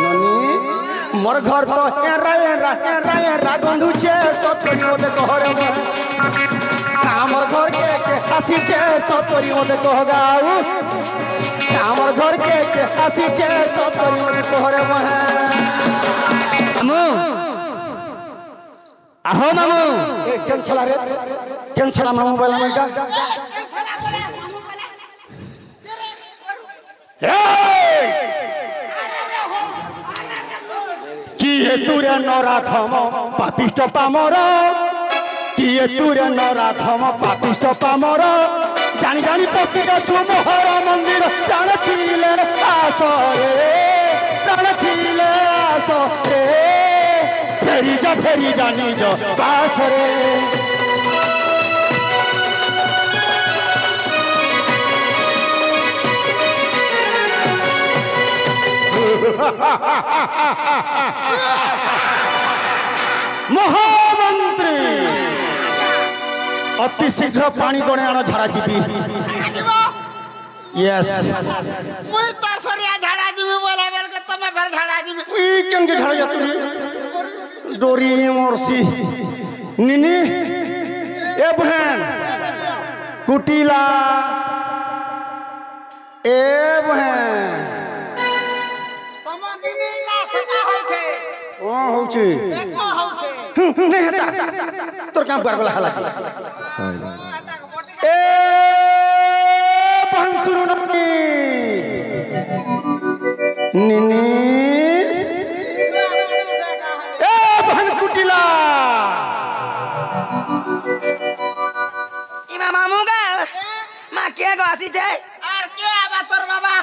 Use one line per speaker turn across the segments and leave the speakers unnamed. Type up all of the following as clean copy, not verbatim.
ननी मोर घर तो एरा गंधुचे सतरी मते कहरे हमर घर के आसीचे सतरी मते कहगाऊ हमर घर के आसीचे सतरी मते कहरे
मामू आहो मामू
ए कैंसला मामू बोला मैका किए तुरे नराधम पापिष्ट पामर किए तुरे नराधम पापिष्ट पामर जानी जानी पसंद मोहर मंदिर प्राण थिले आस रे फेरी जा निज बास रे महामंत्री अति शीघ्र पानी गणे आण झाड़ा जीवी यस
मुई तो सरिया झाड़ा जीवी बोला बेल के तमे फिर झाड़ा जीवी
ई केन के झाड़ा जातु डोरी मोरसी निनी ए बहन कुटिला ए बहन
तमगिनी ना सटा होय छे
ओ होउची
एको होय छे
नहीं हटा तोर काम कर वाला हला ए बहन सुनो निनी ए बहन कुटिला
इमा मामू का मां के गासी छे
आर के आबा तोर बाबा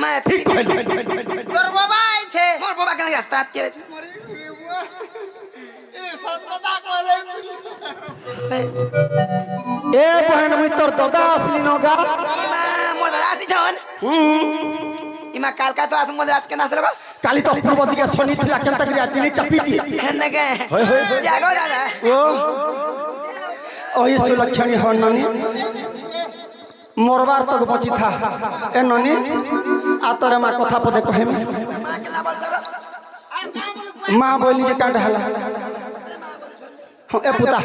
मैं
ठीक कहलु
तोर बाबा आई छे
मोर बाबा के रास्ता के
ए सच बता कोले
ए बहन मुई तोर दादा असली नगा
इमा मोर दासी छन इमा काल का तो आस मोर राज के नास लगा
काली तो पूर्व दिके सोनी थिला केन तक राती ने चपी दी
हेन के
होय होय
जागो दादा
ओ ओही सुलक्षणी हो ननी मोरबार तक बची था ए ननी आ तोरे मां कथा पदे कहेम
मां के ना बोल सको
मां बोली जे काट हला ए पुता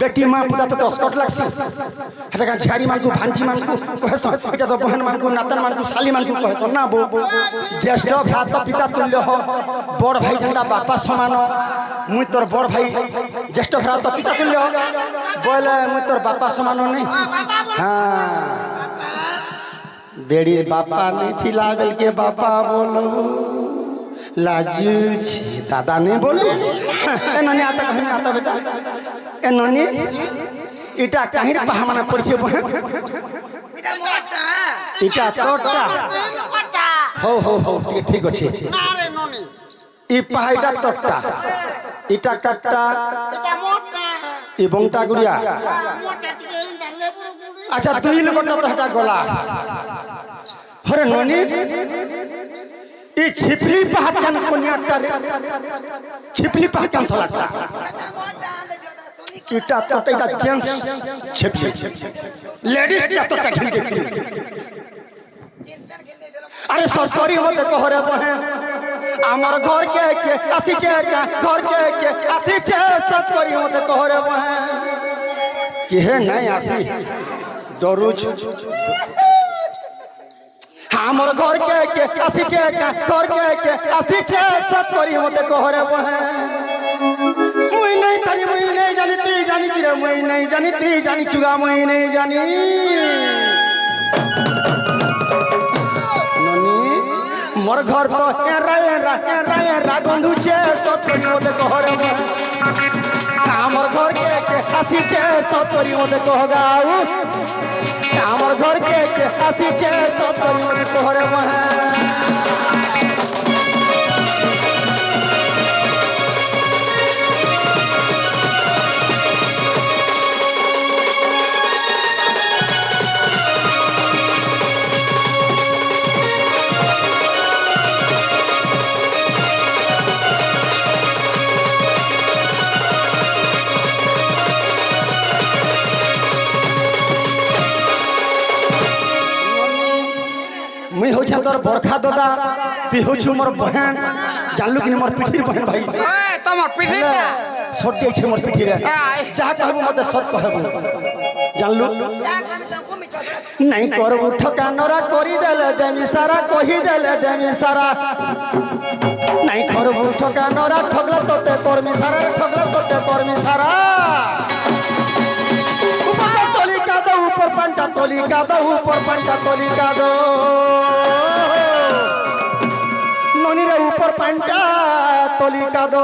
बेटी मां पुता तो स्कॉट लागसी हटा का झाड़ी मान को भांजी मान को कहस एटा तो बहन मान को नातन मान को साली मान को कहस ना बो ज्येष्ठ भ्रात पिता तुल्य हो बड़ भाई जंडा बापा समान मुई तोर बड़ भाई ज्येष्ठ भ्रात पिता तुल्य हो बोले मुई तोर बापा समान नहीं हां बेड़ी बापा नहीं थी लागल के बापा बोलो लाजू छी दादा नहीं बोले ए ननी आता कहीं आता बेटा ए ननी इटा कहीं पहा माने पड़छे बहन
इटा मोटा
इटा तोटा
कटा
हो ठीक अछि
ना रे नोनी
ई पहाइटा तोटा इटा कट्टा
एटा मोटा
ई बंगटा गुड़िया
मोटा के डाले पुरो
अच्छा दुई लोगटा तो हटा गला अरे ननी ई छिपली पहाकन कोनियाटा रे छिपली पहाकन सलाटा इटा तोटा जेंट्स छिपली लेडीज का तोटा खेल देखी अरे सरकारी मते कहरे बहन আমার ঘর কে আসিছে ঘর কে আসিছে সৎকরি মতে कहरे बहन कि हे नहीं आसी डरुच আমার ঘর কে আসিছে ঘর কে আসিছে সৎকরি মতে कहरे बहन মুই নাই তারি মুই নাই জানিতি জানিছি রে মুই নাই জানিতি জানিছুগা মুই নাই জানি मोर घर तो एरा गंधुचे सतरी मते कहरे हमर घर के आसीचे सतरी मते कहगाऊ हमर घर के आसीचे सतरी मते कहरे मुई हो বরখা দাদা তুই হচ্ছে মোর বহেন জানলু কি মোর পিঠির বহেন ভাই
ওই তোমার পিঠিটা
সট দিয়েছে মোর পিঠিরে যাহা কহবু মতে সত কহবু জানলু নাই করবু ঠকানরা করি দেলে দেমি সারা কহি দেলে দেমি সারা নাই করবু ঠকানরা ঠকলে তোতে কর্মী সারা ঠকলে তোতে কর্মী সারা তলি কাদো উপর পান্টা তলি কাদো উপর পান্টা তলি কাদো ননিরে উপর পান্টা তলি কাদো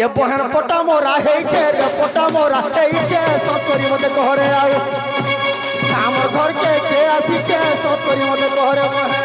এ বহের পটা মোরা হেইছে রে পটা মোরা হেইছে সব করি মতে ঘরে আও আমার ঘরকে কে আসিছে সব করি মতে ঘরে বহে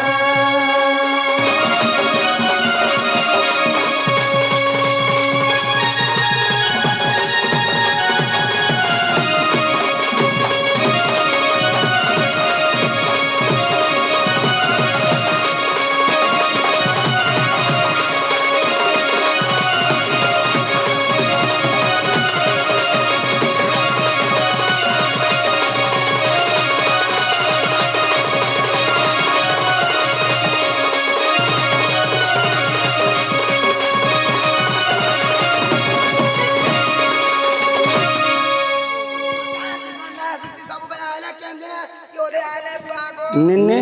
निन्ने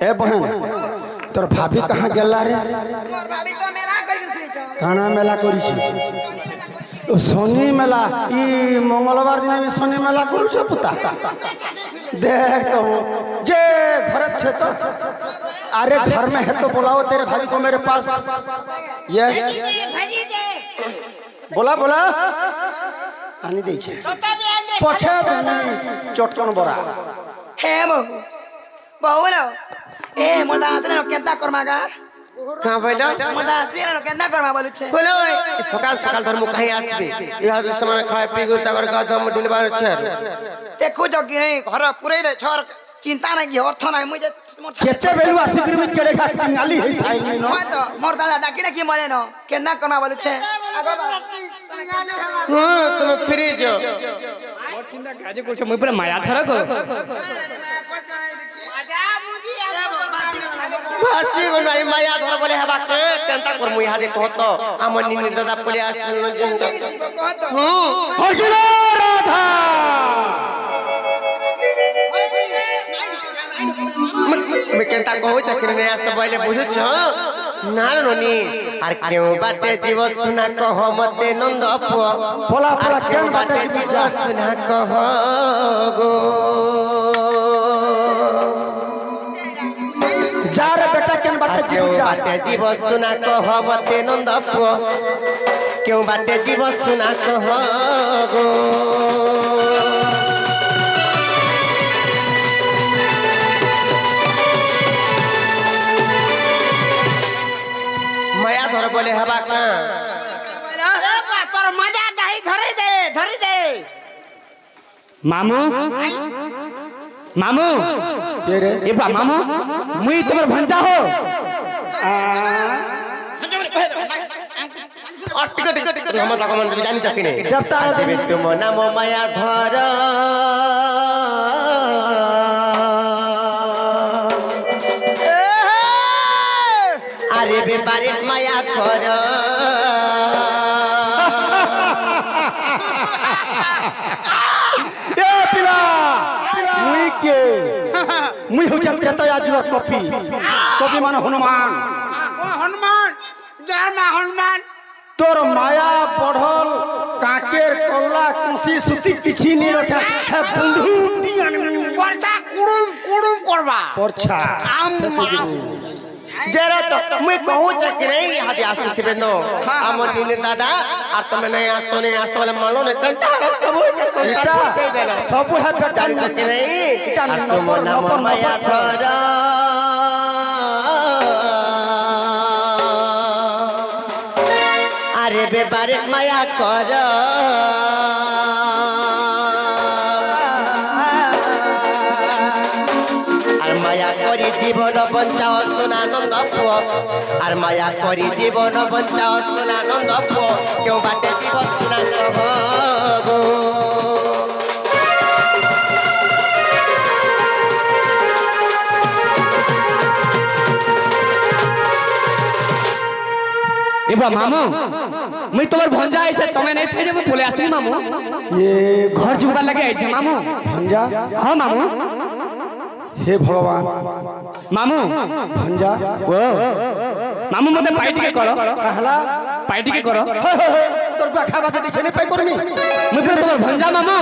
ए बहन तोर भाभी कहाँ गेला रे काना मेला करी शनि मेला ई मंगलवार दिन में शनि मेला करू पुता देख तो जे घर छे तो अरे घर में है तो बुलाओ तेरे भाभी को मेरे पास यस बोला बोला आनी दे छे पछे चटकन बरा
हे बहु बहु लो ए मोर दास ने केंता करमागा
कहाँ बोलो
मोर दास ने केंता करमा बोलु छे
बोलो सकाल सकाल धर्म कहीं आसबे यहाँ तो समय खाए पी गुर तगर का दम डिलवार छर
देखो जगी नहीं घर पुरे दे छोर चिंता नहीं की अर्थ नहीं मुझे
केते बेलु आसिक में केड़े घाट टिंगाली है साई नहीं नो
तो मोर दादा डाकी डाकी मरे न केंता करमा बोलु छे
हां तुम फ्री जो
কাজে করছ মই পুরা মায়া ধরা কর
बासी बनाई माया धर बोले हबा के केंता कर मु यहाँ दे कहत हमर निनी दादा बोले आसल जंग
हगिला राधा
मैं केंता कहू चक्र में आस बोले बुझु छ ना ननी आर क्यों बाटे जीव सुना कह मते नंद पुआ
बोला बोला
क्यों
केन
बाटे
बाटे
जीव सुना कह गो
जार बेटा केन बाटे
क्यों
जीव जा
बाटे जीव सुना कह मते नंद पुआ क्यों बाटे जीव सुना कह गो माया धर बोले हबा का
তোর মজা নাই ধরে দে
মামু মামু
के रे
এ বা মামু মুই তোমার ভঞ্জা হো
टिक टिक टिक हम तक मन जानी चकिने
देवता
देवे तुम नाम माया धर अरे बेपारे माया कर
ए पिला मुई के मुई हो चक्र तया जुर कॉपी कॉपी माने हनुमान
হনুমান যার মা হনুমান
तोर माया बढ़ल काकेर कल्ला कुसी सुती किछि नहीं रखा है बंदूक दियान
পর্চা কুড়ুম করবা
परछा
जरा तो मैं कहूं चक नहीं हदे आसु थिबे नो हमर निने दादा आ तमे नहीं आसो नहीं आसो वाला मानो ने कंटा सब के संसार से देना
सब है बेटा
जानी चक नहीं आ तुम नाम माया धर अरे बेबारे माया कर আর মায়া করি জীবন বঞ্চাও সোনানন্দ পুয় আর মায়া করি জীবন বঞ্চাও সোনানন্দ পুয় কেউ বাটে জীব সোনা কহ গো
এবার মামু মুই তোমার ভঞ্জা আইছে তুমি নাই থাই যে মুই বলে আসি মামু
ये
ঘর জুবার লাগে আইছে মামু
भंजा
হ্যাঁ মামু
हे भगवान
মামু
भंजा
ও মামু মতে পাইটিকে করো
कहला
পাইটিকে করো
তোর পাখা বাকে দিছে নি পাই করমি
মুই পুরা তোমার ভঞ্জা মামু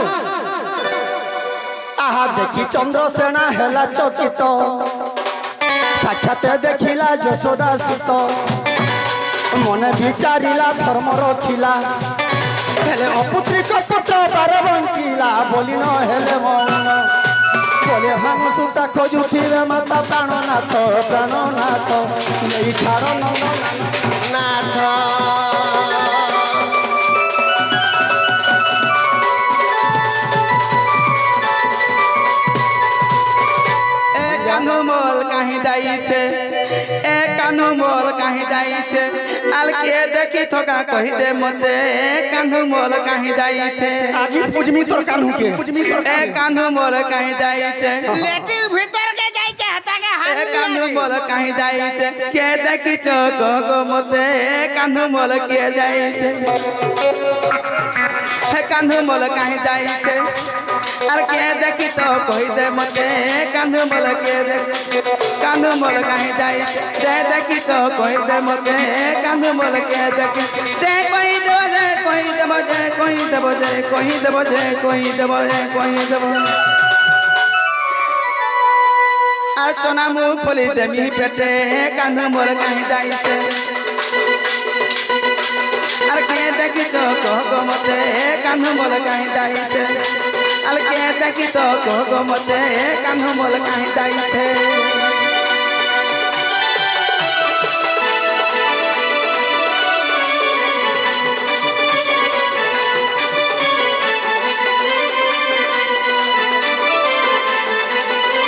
আহা দেখি চন্দ্রসেনা হেলা চকিত সাক্ষাতে দেখিলা যশোদা সুত মনে বিচারিলা ধর্ম রখিলা হেলে অপুত্রিক পুত্র বার বঞ্চিলা বলি ন হেলে মৌন বলে হাম সুতা খোঁজুথিবে মাতা প্রাণনাথ প্রাণনাথ নেই ছাড়
নাথ
কানু মোল কাহি দাইতে এ কানু মোল কাহি দাইতে আলকে দেখি থকা কহিতে মতে কানু মোল কাহি দাইতে
আজি পুজমি তোর কানুকে
এ কানু মোল কাহি দাইতে
लेटिव भीतर के जाइছে হাতাকে
এ
হাত
কানু মোল কাহি দাইতে কে দেখি চোখ গো মতে কানু মোল কে যাইতে হে কানু মোল কাহি দাইতে আর কে দেখি তো কহিতে মতে কানু মোল কে কানু মোল কাহি যাইতে দে দেখি তো কহিতে মতে কানু মোল কে দেখি দে কহি দেব দে কহি দেব দে কহি দেব দে কহি দেব দে কহি দেব দে কহি দেব আর চনা মুখ বলি দেমি পেটে কানু মোল কাহি যাইতে আর কে দেখি তো কহ মতে কানু মোল কাহি যাইতে আর কে দেখি তো কহ মতে কানু মোল কাহি যাইতে